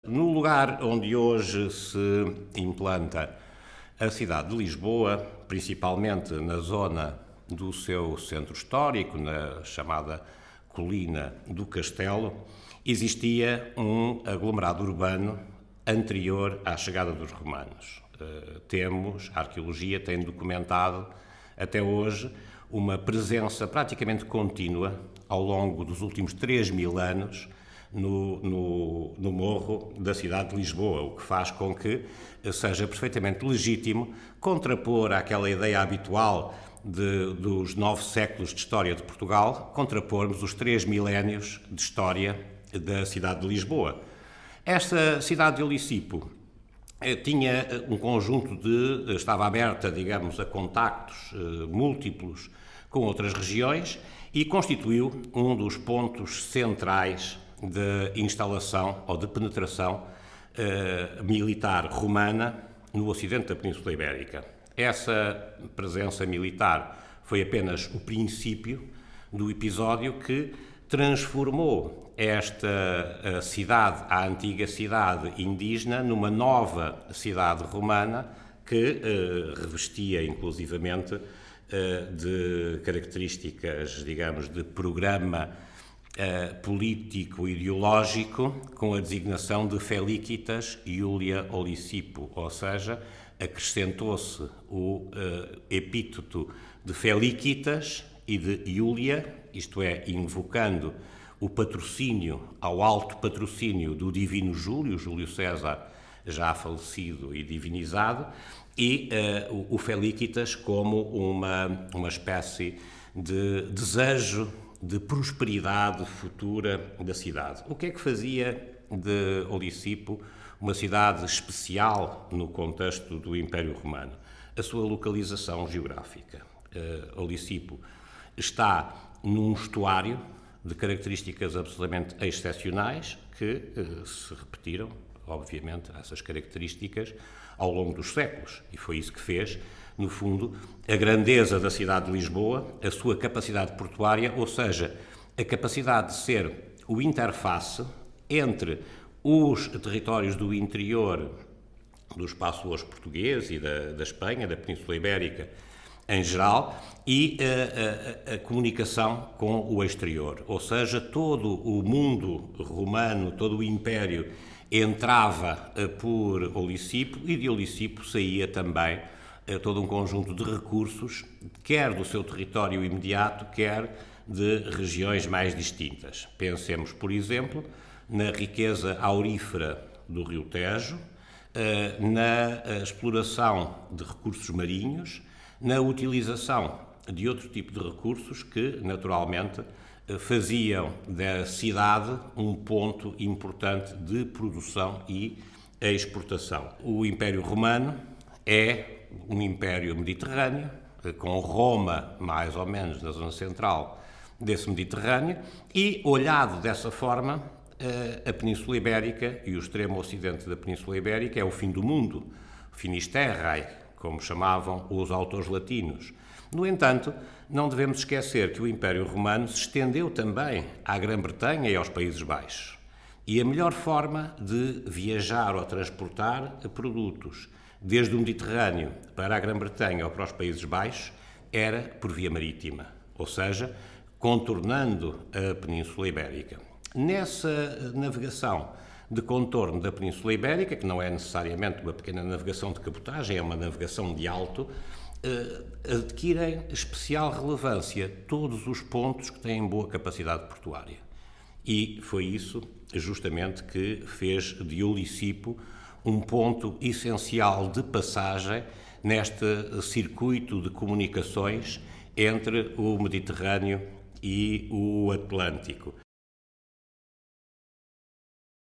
No lugar onde hoje se implanta a cidade de Lisboa, principalmente na zona do seu centro histórico, na chamada Colina do Castelo, existia um aglomerado urbano anterior à chegada dos romanos. A arqueologia tem documentado até hoje uma presença praticamente contínua ao longo dos últimos 3.000 anos no morro da cidade de Lisboa, o que faz com que seja perfeitamente legítimo contrapor àquela ideia habitual dos 9 séculos de história de Portugal, contrapormos os 3 milénios de história da cidade de Lisboa. Esta cidade de Olicipo tinha um conjunto estava aberta, digamos, a contactos múltiplos com outras regiões e constituiu um dos pontos centrais de instalação ou de penetração militar romana no ocidente da Península Ibérica. Essa presença militar foi apenas o princípio do episódio que transformou esta cidade, a antiga cidade indígena, numa nova cidade romana que revestia inclusivamente de características, digamos, de programa político-ideológico com a designação de Felicitas Iulia Olicipo, ou seja, acrescentou-se o epíteto de Felicitas e de Iulia, isto é, invocando o patrocínio, ao alto patrocínio do divino Júlio César, já falecido e divinizado, e o Felicitas como uma espécie de desejo de prosperidade futura da cidade. O que é que fazia de Olicipo uma cidade especial no contexto do Império Romano? A sua localização geográfica. Olicipo está num estuário de características absolutamente excepcionais que se repetiram, obviamente, essas características ao longo dos séculos. E foi isso que fez, no fundo, a grandeza da cidade de Lisboa, a sua capacidade portuária, ou seja, a capacidade de ser o interface entre os territórios do interior do espaço hoje português e da Espanha, da Península Ibérica em geral, e a comunicação com o exterior. Ou seja, todo o mundo romano, todo o império entrava por Olicipo e de Olicipo saía também todo um conjunto de recursos, quer do seu território imediato, quer de regiões mais distintas. Pensemos, por exemplo, na riqueza aurífera do Rio Tejo, na exploração de recursos marinhos, na utilização de outro tipo de recursos que, naturalmente, faziam da cidade um ponto importante de produção e exportação. O Império Romano é um império mediterrâneo, com Roma mais ou menos na zona central desse Mediterrâneo, e, olhado dessa forma, a Península Ibérica e o extremo ocidente da Península Ibérica é o fim do mundo, Finisterrae, como chamavam os autores latinos. No entanto, não devemos esquecer que o Império Romano se estendeu também à Grã-Bretanha e aos Países Baixos. E a melhor forma de viajar ou transportar produtos desde o Mediterrâneo para a Grã-Bretanha ou para os Países Baixos era por via marítima, ou seja, contornando a Península Ibérica. Nessa navegação de contorno da Península Ibérica, que não é necessariamente uma pequena navegação de cabotagem, é uma navegação de alto, adquirem especial relevância todos os pontos que têm boa capacidade portuária. E foi isso, justamente, que fez de Olicipo um ponto essencial de passagem neste circuito de comunicações entre o Mediterrâneo e o Atlântico.